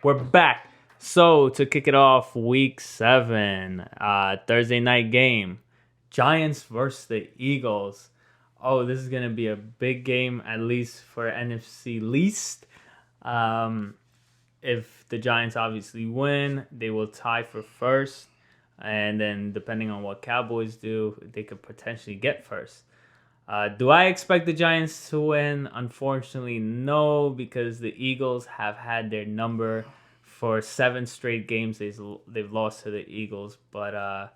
We're back. So to kick it off, Week 7, Thursday night game, Giants versus the Eagles. Oh, this is gonna be a big game, at least for NFC least. Um, if the Giants obviously win, they will tie for first, and then depending on what Cowboys do, they could potentially get first. Do I expect the Giants to win? Unfortunately, no, because the Eagles have had their number for 7 straight games. They've lost to the Eagles, but I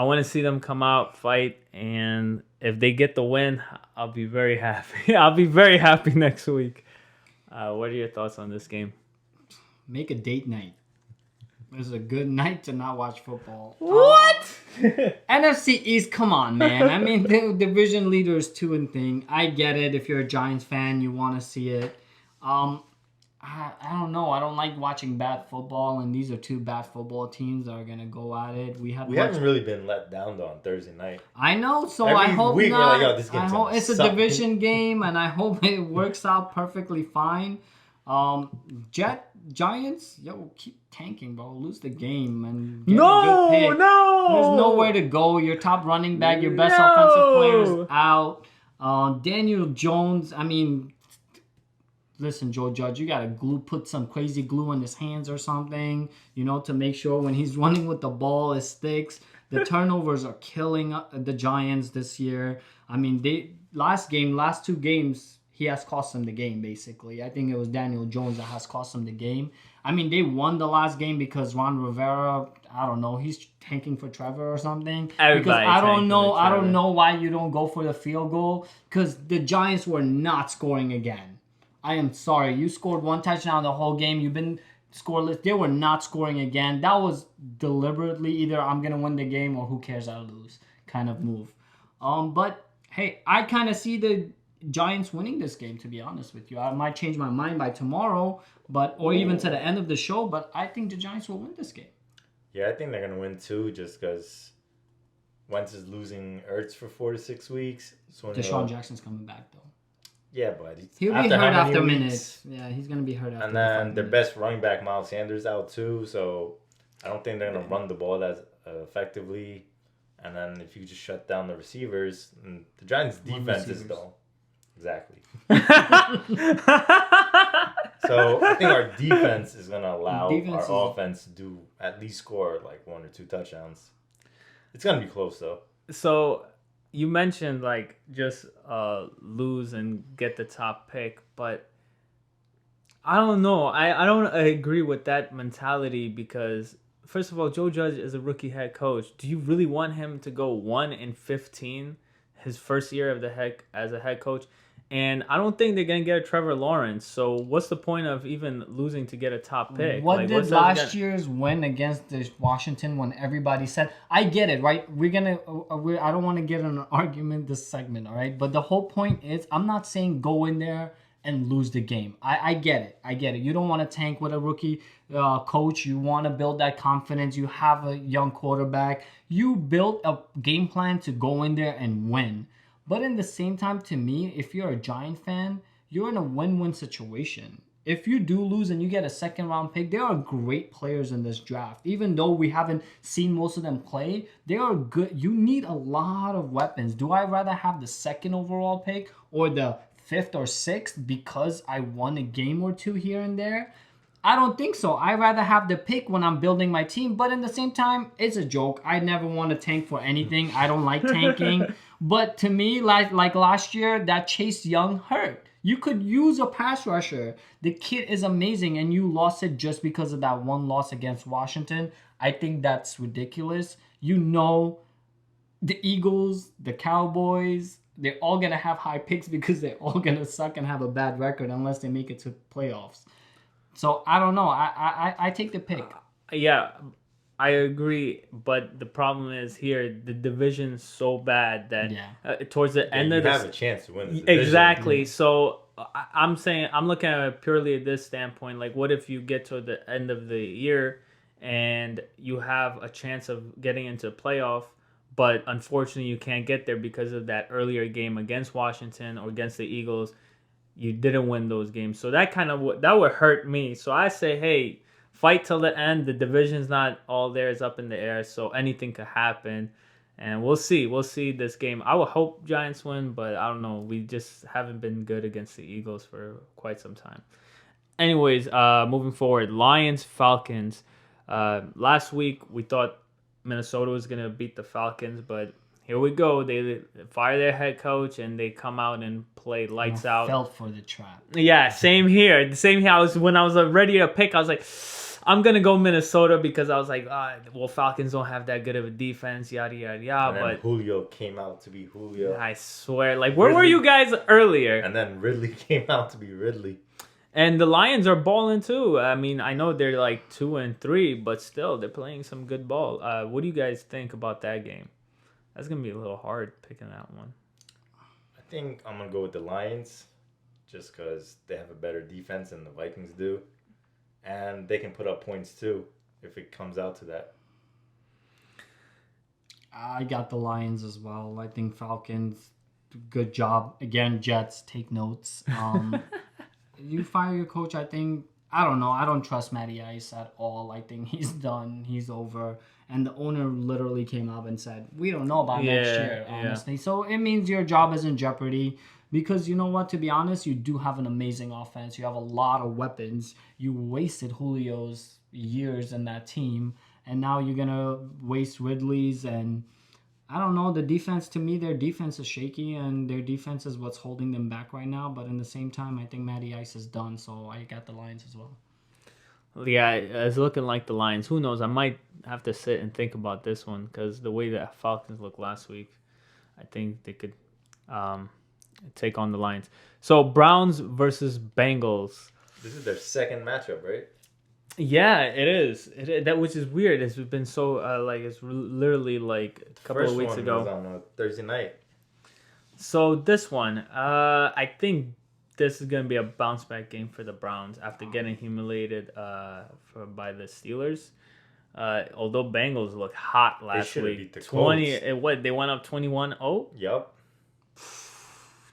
want to see them come out, fight, and if they get the win, I'll be very happy. I'll be very happy next week. What are your thoughts on this game? Make a date night. This is a good night to not watch football. What? NFC East, come on, man. I mean, the division leader is 2-0. I get it. If you're a Giants fan, you want to see it. I don't know. I don't like watching bad football, and these are two bad football teams that are gonna go at it. We haven't really been let down though on Thursday night. I know, so Every I hope week not. we're like, yo, this game's I hope gonna it's a suck. division game, and I hope it works out perfectly fine. Giants, keep tanking, bro. Lose the game and get a good pick. No. There's nowhere to go. Your top running back, your best offensive player is out. Daniel Jones, I mean, listen, Joe Judge, you gotta put some crazy glue in his hands or something, to make sure when he's running with the ball, it sticks. The turnovers are killing the Giants this year. I mean, last 2 games, he has cost them the game, basically. I think it was Daniel Jones that has cost them the game. I mean, they won the last game because Ron Rivera, I don't know, he's tanking for Trevor or something. Because I don't know why you don't go for the field goal, because the Giants were not scoring again. I am sorry. You scored 1 touchdown the whole game. You've been scoreless. They were not scoring again. That was deliberately either I'm going to win the game or who cares, I lose kind of move. But, hey, I kind of see the Giants winning this game, to be honest with you. I might change my mind by tomorrow, or even to the end of the show, but I think the Giants will win this game. Yeah, I think they're going to win too, just because Wentz is losing Ertz for 4 to 6 weeks. So Deshaun Jackson's coming back, though. Yeah, but he'll be hurt after minutes. Yeah, he's going to be hurt after. And then their best running back, Miles Sanders, out too. So I don't think they're going to run the ball as effectively. And then if you just shut down the receivers, and the Giants' defense is though. Exactly. So I think our defense is going to allow our offense to do at least score like 1 or 2 touchdowns. It's going to be close though. So you mentioned just lose and get the top pick, but I don't know. I don't agree with that mentality because first of all, Joe Judge is a rookie head coach. Do you really want him to go 1-15 his first year as a head coach? And I don't think they're going to get a Trevor Lawrence. So what's the point of even losing to get a top pick? What did last year's win against the Washington when everybody said, I get it, right? I don't want to get in an argument this segment, all right? But the whole point is, I'm not saying go in there and lose the game. I get it. You don't want to tank with a rookie coach. You want to build that confidence. You have a young quarterback. You built a game plan to go in there and win. But in the same time, to me, if you're a Giant fan, you're in a win-win situation. If you do lose and you get a second-round pick, there are great players in this draft. Even though we haven't seen most of them play, they are good. You need a lot of weapons. Do I rather have the 2nd overall pick or the 5th or 6th because I won a game or 2 here and there? I don't think so. I'd rather have the pick when I'm building my team. But in the same time, it's a joke. I never want to tank for anything. I don't like tanking. But to me, like last year, that Chase Young hurt. You could use a pass rusher. The kid is amazing, and you lost it just because of that one loss against Washington. I think that's ridiculous. The Eagles, the Cowboys, they're all going to have high picks because they're all going to suck and have a bad record unless they make it to playoffs. So, I don't know. I take the pick. Yeah, I agree. But the problem is here, the division's so bad that towards the end of you have a chance to win the division. Exactly. So, I'm looking at it purely at this standpoint. Like, what if you get to the end of the year and you have a chance of getting into a playoff, but unfortunately you can't get there because of that earlier game against Washington or against the Eagles? you didn't win those games. So that that would hurt me. So I say, hey, fight till the end. The division's not all there; it's up in the air. So anything could happen, and we'll see. We'll see this game. I would hope Giants win, but I don't know. We just haven't been good against the Eagles for quite some time. Anyways, moving forward, Lions, Falcons. Last week we thought Minnesota was gonna beat the Falcons, but here we go. They fire their head coach and they come out and play lights out. Fell for the trap. Yeah, same here. Same here. When I was ready to pick, I was like, I'm gonna go Minnesota because I was like, well, Falcons don't have that good of a defense, yada yada yada. And then but Julio came out to be Julio. I swear, like, where were you guys earlier? And then Ridley came out to be Ridley. And the Lions are balling too. I mean, I know they're like 2-3, but still, they're playing some good ball. What do you guys think about that game? That's gonna be a little hard picking that one. I think I'm gonna go with the Lions, just because they have a better defense than the Vikings do, and they can put up points too if it comes out to that. I got the Lions as well. I think Falcons, good job again. Jets, take notes. You fire your coach, I don't know. I don't trust Matty Ice at all. I think he's done. He's over. And the owner literally came up and said, we don't know about next year, honestly. Yeah. So it means your job is in jeopardy because, you know what, to be honest, you do have an amazing offense. You have a lot of weapons. You wasted Julio's years in that team. And now you're going to waste Ridley's and... I don't know. The defense, to me, their defense is shaky, and their defense is what's holding them back right now. But in the same time, I think Matty Ice is done, so I got the Lions as well. Yeah, it's looking like the Lions. Who knows? I might have to sit and think about this one because the way that Falcons looked last week, I think they could take on the Lions. So Browns versus Bengals. This is their second matchup, right? Yeah, it is. That which is weird. It's been so it's literally like a couple of weeks ago. First one was on a Thursday night. So this one, I think this is gonna be a bounce back game for the Browns after getting humiliated by the Steelers. Although Bengals looked hot last week. Beat the 20. What they went up 21-0. Yep.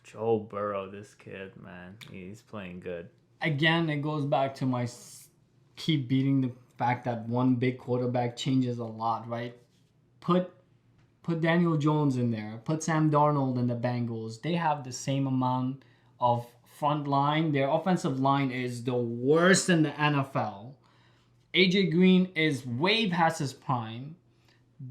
Joe Burrow, this kid, man, he's playing good. Again, it goes back to my. Keep beating the fact that one big quarterback changes a lot, right? Put Daniel Jones in there. Put Sam Darnold in the Bengals. They have the same amount of front line. Their offensive line is the worst in the NFL. AJ Green is way past his prime.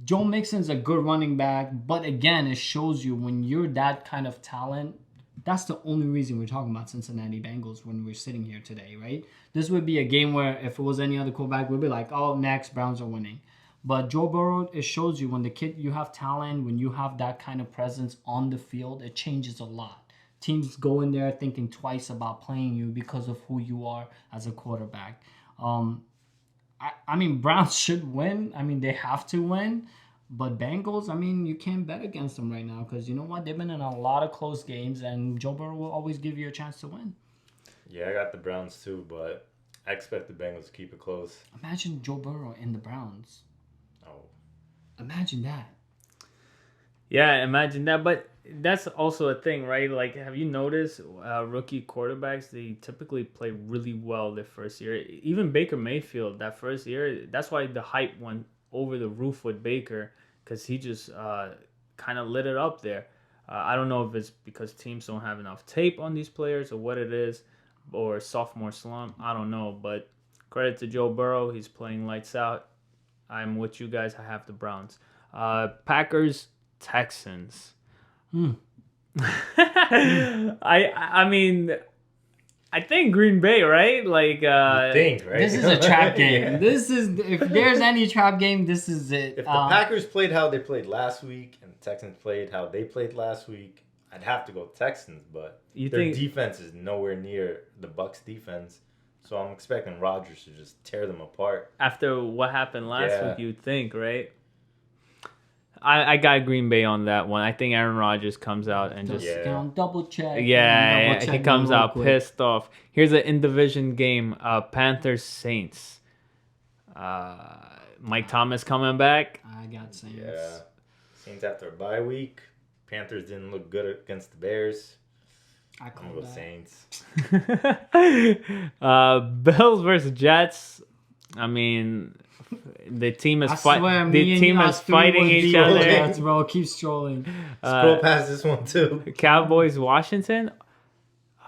Joe Mixon's a good running back, but again, it shows you when you're that kind of talent. That's the only reason we're talking about Cincinnati Bengals when we're sitting here today, right? This would be a game where if it was any other quarterback, we'd be like, oh, next, Browns are winning. But Joe Burrow, it shows you when you have talent, when you have that kind of presence on the field, it changes a lot. Teams go in there thinking twice about playing you because of who you are as a quarterback. I mean, Browns should win. I mean, they have to win. But Bengals, I mean, you can't bet against them right now because you know what? They've been in a lot of close games, and Joe Burrow will always give you a chance to win. Yeah, I got the Browns too, but I expect the Bengals to keep it close. Imagine Joe Burrow in the Browns. Oh. Imagine that. Yeah, imagine that. But that's also a thing, right? Like, have you noticed rookie quarterbacks, they typically play really well their first year. Even Baker Mayfield, that first year, that's why the hype went over the roof with Baker because he just kind of lit it up there. I don't know if it's because teams don't have enough tape on these players or what it is, or sophomore slump. I don't know, but credit to Joe Burrow. He's playing lights out. I'm with you guys. I have the Browns. Packers, Texans. I mean, I think Green Bay, right? Like, you think, right? This is a trap game. Yeah. This is, if there's any trap game, this is it. If the Packers played how they played last week and the Texans played how they played last week, I'd have to go Texans, but their defense is nowhere near the Bucs defense. So I'm expecting Rodgers to just tear them apart. After what happened last week, you'd think, right? I got Green Bay on that one. I think Aaron Rodgers comes out and just double check. Yeah, he comes out pissed off. Here's an in-division game. Panthers Saints. Mike Thomas coming back. I got Saints. Yeah, Saints after a bye week. Panthers didn't look good against the Bears. I I'm call gonna go that. Saints. Bills versus Jets. I mean, the team is I swear, the me and team us is three fighting would each be other. Jets, bro. Keep strolling. Scroll past this one too. Cowboys, Washington.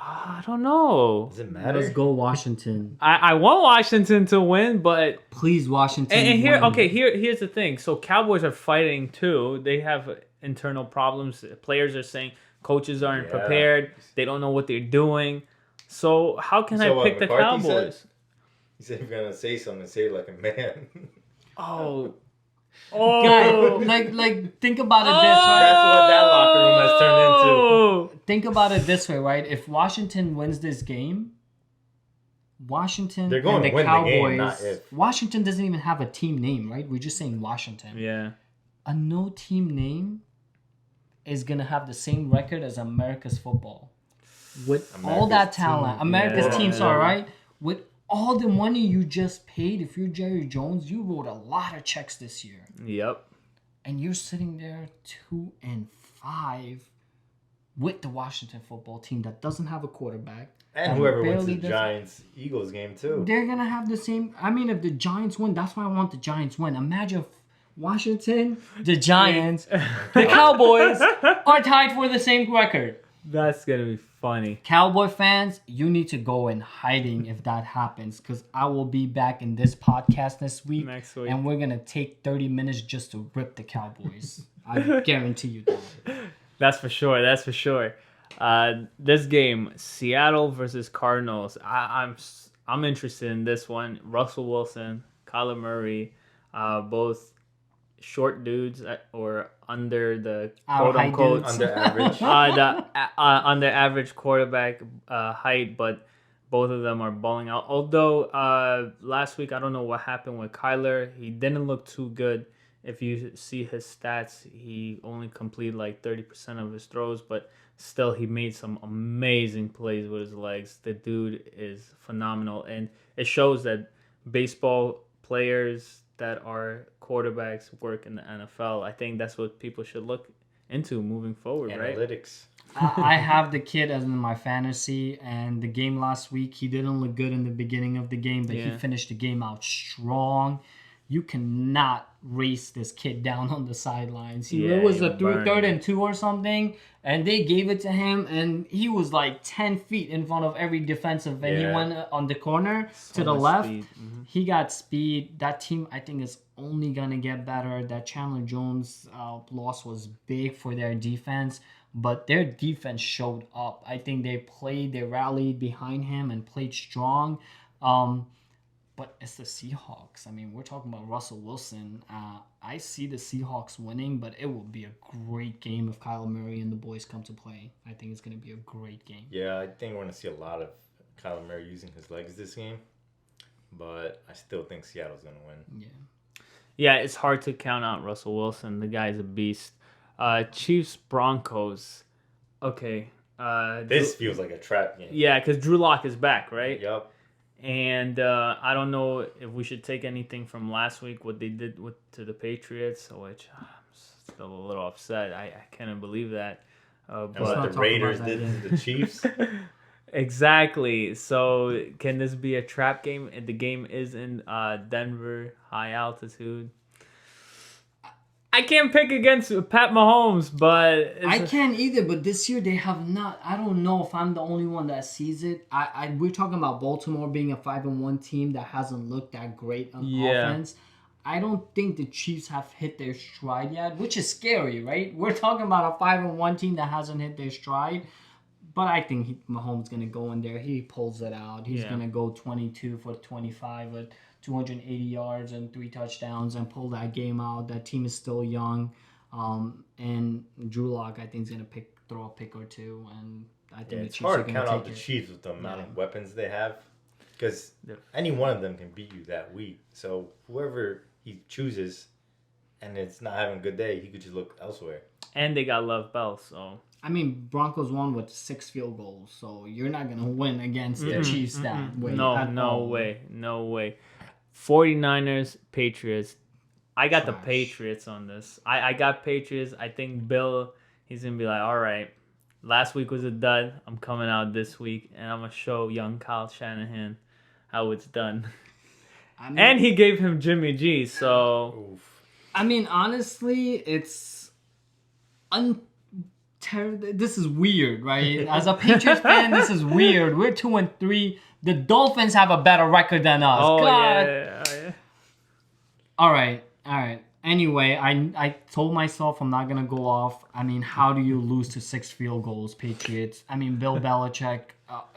I don't know. Does it Let's matter? go Washington. I want Washington to win, but Please, Washington. and here, win. okay, here's the thing. So Cowboys are fighting too. They have internal problems. Players are saying coaches aren't Yeah. prepared. They don't know what they're doing. So how can I So what pick the McCarthy Cowboys? said? He said if you're gonna say something, say it like a man. Oh, Guy, oh, like think about it this way. That's what that locker room has turned into. Oh! Think about it this way, right? If Washington wins this game, Washington They're going and the to win Cowboys. the game, not if. Washington doesn't even have a team name, right? We're just saying Washington. Yeah. A no team name is gonna have the same record as America's football. With all that America's talent, team. America's Yeah. team, sorry, right? With all the money you just paid, if you're Jerry Jones, you wrote a lot of checks this year. Yep. And you're sitting there 2-5 with the Washington football team that doesn't have a quarterback. And that whoever wins barely the does- Giants-Eagles game too. They're gonna have the same. I mean, if the Giants win, that's why I want the Giants win. Imagine if Washington, the Giants, the Cowboys are tied for the same record. That's gonna be funny. Cowboy fans, you need to go in hiding if that happens, because I will be back in this podcast this week, Next week. and we're gonna take 30 minutes just to rip the Cowboys. I guarantee you that. That's for sure. That's for sure. This game, Seattle versus Cardinals. I'm interested in this one. Russell Wilson, Kyler Murray, both short dudes or under the Our quote height unquote dudes. Under average. under average quarterback height, but both of them are balling out. Although last week I don't know what happened with Kyler. He didn't look too good. If you see his stats, he only completed like 30% of his throws, but still he made some amazing plays with his legs. The dude is phenomenal, and it shows that baseball players that are quarterbacks work in the NFL. I think that's what people should look into moving forward, right? Analytics. I have the kid as in my fantasy, and the game last week, he didn't look good in the beginning of the game, but he Yeah. finished the game out strong. You cannot race this kid down on the sidelines. Yeah, It was he'll a third burn. and 2 or something, and they gave it to him, and he was like 10 feet in front of every defensive, and he Yeah. went on the corner So to the much left. speed. Mhm. He got speed. That team, I think, is only gonna get better. That Chandler Jones loss was big for their defense, but their defense showed up. I think they rallied behind him and played strong. But it's the Seahawks. I mean, we're talking about Russell Wilson. I see the Seahawks winning, but it will be a great game if Kyler Murray and the boys come to play. I think it's going to be a great game. Yeah, I think we're going to see a lot of Kyler Murray using his legs this game. But I still think Seattle's going to win. Yeah. Yeah, it's hard to count out Russell Wilson. The guy's a beast. Chiefs Broncos. Okay. This feels like a trap game. Yeah, because Drew Lock is back, right? Yup. And I don't know if we should take anything from last week, what they did to the Patriots, which I'm still a little upset. I can't believe that. And But what not the talk Raiders about that did to game. the Chiefs. exactly. So can this be a trap game? The game is in Denver, high altitude. I can't pick against Pat Mahomes, but I can't either, but this year they have not. I don't know if I'm the only one that sees it. We're talking about Baltimore being a 5-1 team that hasn't looked that great on offense. I don't think the Chiefs have hit their stride yet, which is scary, right? We're talking about a 5-1 team that hasn't hit their stride. But I think Mahomes going to go in there. He pulls it out. He's going to go 22 for 25 with 280 yards and 3 touchdowns and pull that game out. That team is still young. And Drew Lock, I think, is going to throw a pick or two. And I think the It's Chiefs are hard to going count to out take the it. Chiefs with the amount of weapons they have. Because any one of them can beat you that week. So whoever he chooses and it's not having a good day, he could just look elsewhere. And they got Love Bell, so. I mean, Broncos won with 6 field goals, so you're not going to win against the Chiefs that way. No all. way. No way. 49ers, Patriots. I got the Trash. Patriots on this. I got Patriots. I think Bill, he's going to be like, all right, Last week was a dud. I'm coming out this week, and I'm gonna show young Kyle Shanahan how it's done. I mean, And he gave him Jimmy G. So Oof. I mean, honestly, it's this is weird, right? As a Patriots fan, this is weird. We're 2-3. The Dolphins have a better record than us. oh God. yeah. All right. Anyway, I told myself I'm not gonna go off. I mean, how do you lose to 6 field goals, Patriots? I mean, Bill Belichick,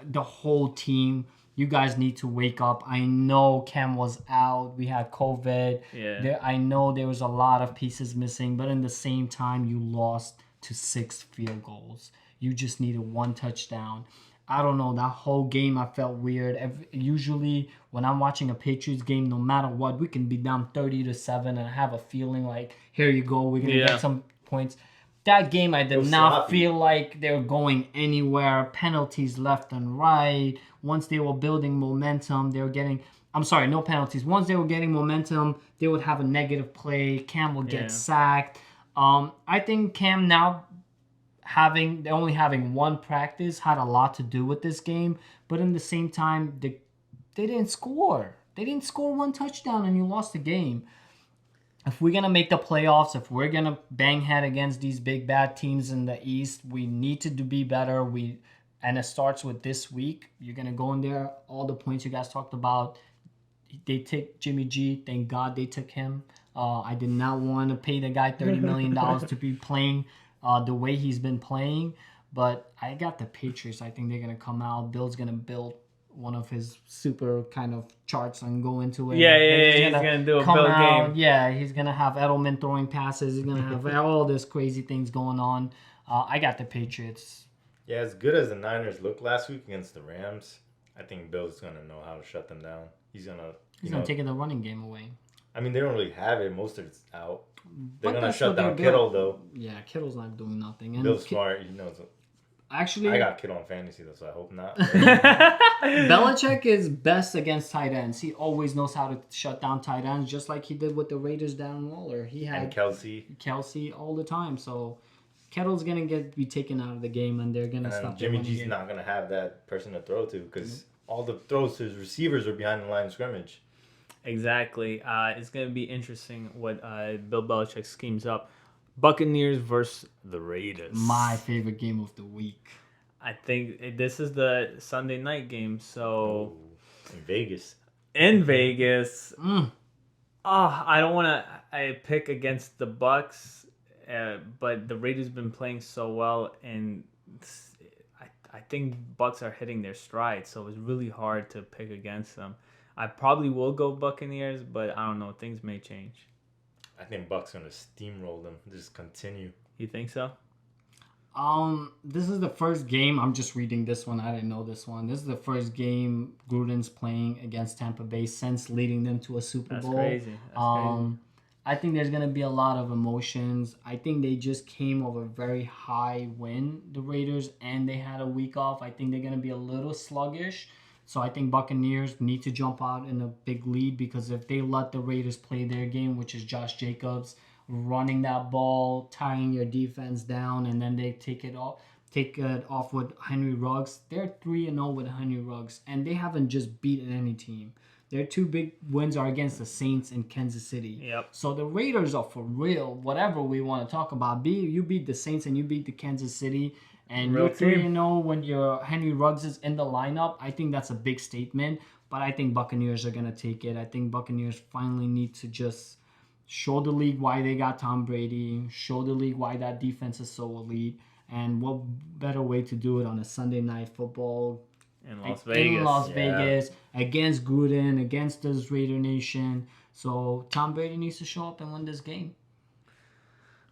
the whole team. You guys need to wake up. I know Cam was out. We had COVID. Yeah. I know there was a lot of pieces missing, but in the same time, you lost to 6 field goals. You just needed 1 touchdown. I don't know. That whole game, I felt weird. Usually, when I'm watching a Patriots game, no matter what, we can be down 30-7, and I have a feeling like, here you go, we're gonna get some points. That game, I did not feel like they were going anywhere. Penalties left and right. Once they were building momentum, they were getting. I'm sorry, no penalties. Once they were getting momentum, they would have a negative play. Cam would get sacked. I think Cam now only having 1 practice had a lot to do with this game, but in the same time, they didn't score. They didn't score 1 touchdown, and you lost the game. If we're gonna make the playoffs, if we're gonna bang head against these big bad teams in the East, we need to be better. And it starts with this week. You're gonna go in there. All the points you guys talked about. They take Jimmy G. Thank God they took him. I did not want to pay the guy $30 million to be playing the way he's been playing. But I got the Patriots. I think they're going to come out. Bill's going to build one of his super kind of charts and go into it. Yeah, he's going to do a Bill game. Yeah, he's going to have Edelman throwing passes. He's going to have all this crazy things going on. I got the Patriots. Yeah, as good as the Niners looked last week against the Rams, I think Bill's going to know how to shut them down. He's going to take the running game away. I mean, they don't really have it. Most of it's out. They're going to shut down Kittle, though. Yeah, Kittle's not doing nothing. And Bill's smart. He knows it. Actually, I got Kittle on fantasy, though, so I hope not. Belichick is best against tight ends. He always knows how to shut down tight ends, just like he did with the Raiders down Waller. He had and Kelsey all the time. So Kittle's going to be taken out of the game, and they're going to stop. Jimmy G's not going to have that person to throw to because all the throws to his receivers are behind the line of scrimmage. Exactly. It's going to be interesting what Bill Belichick schemes up. Buccaneers versus the Raiders. My favorite game of the week. I think this is the Sunday night game. So in Vegas. I don't want to pick against the Bucs, but the Raiders been playing so well, and I think Bucs are hitting their stride. So it's really hard to pick against them. I probably will go Buccaneers, but I don't know. Things may change. I think Bucs gonna steamroll them. Just continue. You think so? This is the first game. I'm just reading this one. I didn't know this one. This is the first game Gruden's playing against Tampa Bay since leading them to a Super Bowl. That's crazy. I think there's gonna be a lot of emotions. I think they just came off a very high win, the Raiders, and they had a week off. I think they're gonna be a little sluggish. So I think Buccaneers need to jump out in a big lead because if they let the Raiders play their game, which is Josh Jacobs running that ball, tying your defense down, and then they take it off with Henry Ruggs. They're 3-0 with Henry Ruggs, and they haven't just beaten any team. Their 2 big wins are against the Saints and Kansas City. Yep. So the Raiders are for real. Whatever we want to talk about, you beat the Saints and you beat the Kansas City. And you're 3-0 when your Henry Ruggs is in the lineup. I think that's a big statement. But I think Buccaneers are going to take it. I think Buccaneers finally need to just show the league why they got Tom Brady. Show the league why that defense is so elite. And what better way to do it on a Sunday night football in Las Vegas against Gruden, against this Raider Nation. So Tom Brady needs to show up and win this game.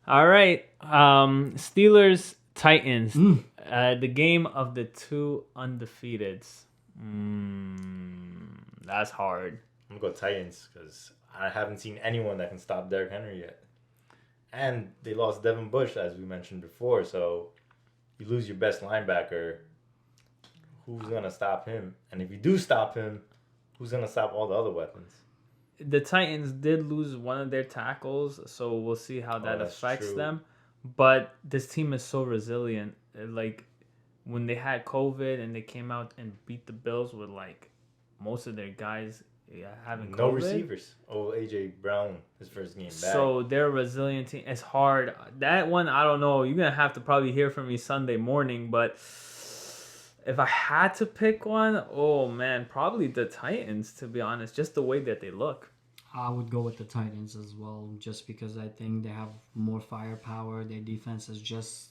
All right. Steelers, Titans. The game of the 2 undefeateds. That's hard. I'm going to go Titans because I haven't seen anyone that can stop Derrick Henry yet. And they lost Devin Bush, as we mentioned before. So you lose your best linebacker. Who's going to stop him? And if you do stop him, who's going to stop all the other weapons? The Titans did lose one of their tackles, so we'll see how that affects them. but this team is so resilient. Like when they had COVID and they came out and beat the Bills with like most of their guys having No COVID. receivers. Oh, AJ Brown, his first game back. So they're a resilient team. It's hard. That one, I don't know. You're gonna have to probably hear from me Sunday morning. But if I had to pick one, oh man, probably the Titans. To be honest, just the way that they look. I would go with the Titans as well, just because I think they have more firepower. Their defense is just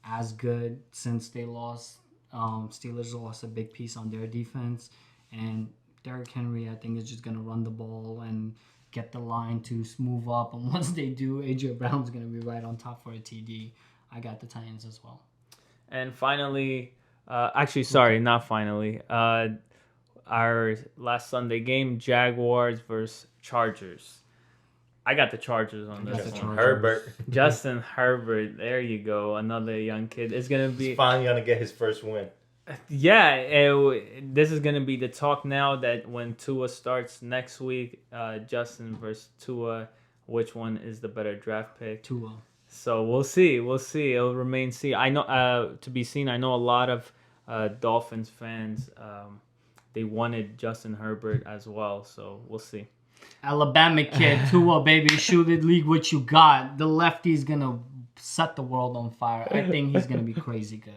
as good since they lost. Steelers lost a big piece on their defense, and Derrick Henry, I think, is just gonna run the ball and get the line to move up. And once they do, AJ Brown's gonna be right on top for a TD. I got the Titans as well. And finally, not finally. Our last Sunday game, Jaguars versus Chargers. I got the Chargers on this Justin one. Herbert. Justin Herbert. There you go. Another young kid. It's going to be... He's finally going to get his first win. Yeah. This is going to be the talk now that when Tua starts next week, Justin versus Tua, which one is the better draft pick? Tua. So we'll see. It'll remain see. I know to be seen. I know a lot of Dolphins fans. They wanted Justin Herbert as well. So we'll see. Alabama kid, Tua, baby, shoot it, league what you got. The lefty's gonna set the world on fire. I think he's gonna be crazy good.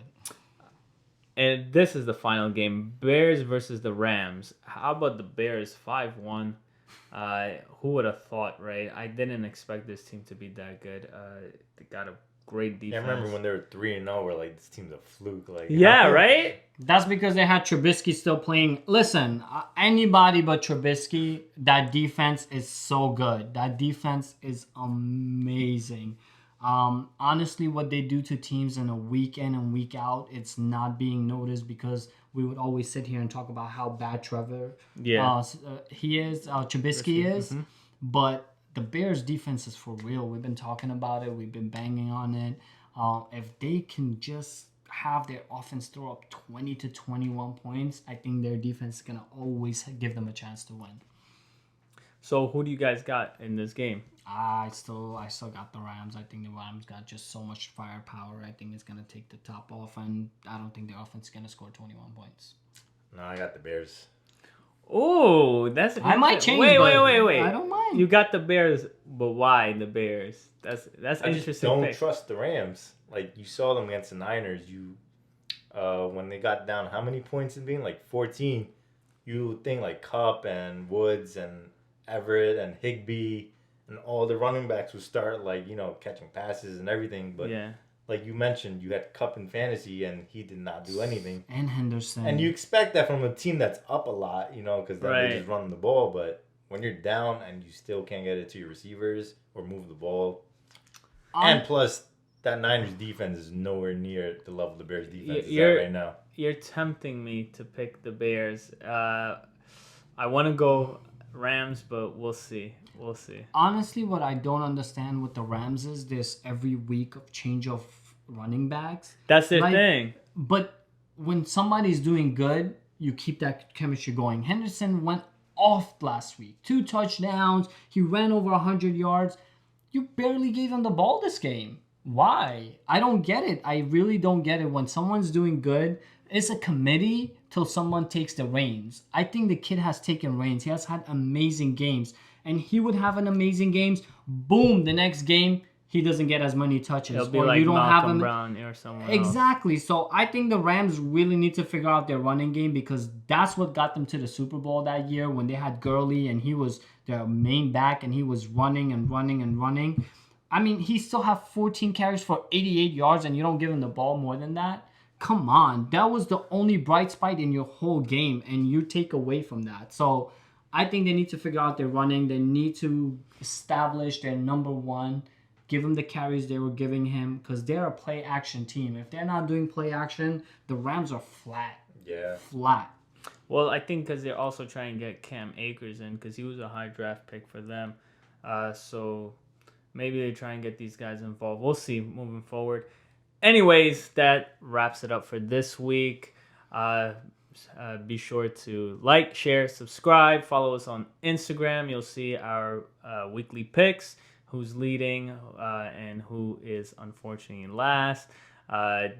And this is the final game: Bears versus the Rams. How about the Bears 5-1? Who would have thought, right? I didn't expect this team to be that good. They got a great defense. I remember when they were 3-0, we're like, this team's a fluke. Like, yeah, right? That's because they had Trubisky still playing. Listen, anybody but Trubisky, that defense is so good. That defense is amazing. Honestly, what they do to teams in a week in and week out, it's not being noticed because we would always sit here and talk about how bad Trubisky is. Mm-hmm. But the Bears' defense is for real. We've been talking about it. We've been banging on it. If they can just have their offense throw up 20 to 21 points, I think their defense is going to always give them a chance to win. So who do you guys got in this game? I still got the Rams. I think the Rams got just so much firepower. I think it's going to take the top off, and I don't think the offense is going to score 21 points. No, I got the Bears. Oh, that's... I might change. Wait. I don't mind. You got the Bears, but why the Bears? That's I interesting. Just don't trust the Rams. Like, you saw them against the Niners. When they got down, how many points in being? Like 14. You would think like Kupp and Woods and Everett and Higbee and all the running backs would start catching passes and everything. But like you mentioned, you had Kupp in fantasy and he did not do anything. And Henderson. And you expect that from a team that's up a lot, because they just run the ball. But when you're down and you still can't get it to your receivers or move the ball, and plus that Niners defense is nowhere near the level the Bears defense is at right now. You're tempting me to pick the Bears. I want to go Rams, but we'll see. Honestly, what I don't understand with the Rams is this every week of change of running backs. That's their thing. But when somebody's doing good, you keep that chemistry going. Henderson went off last week. 2 touchdowns. He ran over 100 yards. You barely gave him the ball this game. Why? I don't get it. I really don't get it. When someone's doing good, it's a committee till someone takes the reins. I think the kid has taken reins. He has had amazing games. And he would have an amazing games. Boom, the next game, he doesn't get as many touches. It'll be or like you don't Malcolm have him. Brown or someone Exactly. Else. So I think the Rams really need to figure out their running game because that's what got them to the Super Bowl that year when they had Gurley and he was their main back and he was running and running and running. I mean, he still had 14 carries for 88 yards and you don't give him the ball more than that? Come on. That was the only bright spot in your whole game and you take away from that. So I think they need to figure out their running. They need to establish their number one. Give him the carries they were giving him because they're a play-action team. If they're not doing play-action, the Rams are flat. Yeah. Flat. Well, I think because they're also trying to get Cam Akers in because he was a high draft pick for them. So maybe they try and get these guys involved. We'll see moving forward. Anyways, that wraps it up for this week. Be sure to like, share, subscribe, follow us on Instagram. You'll see our weekly picks. who's leading and who is unfortunately last.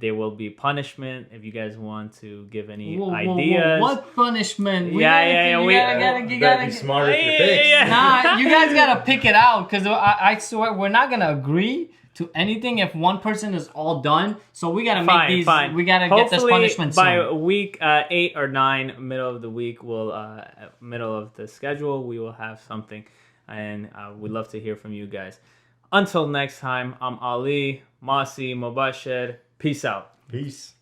There will be punishment if you guys want to give any ideas. What punishment? We gotta be smarter with your picks. Nah, you guys gotta pick it out because I swear we're not gonna agree to anything if one person is all done. So we gotta make these. Fine. We gotta get this punishment soon. By week 8 or 9, middle of the week, middle of the schedule, we will have something, and we'd love to hear from you guys. Until next time, I'm Ali, Masi, Mobashir. Peace out. Peace.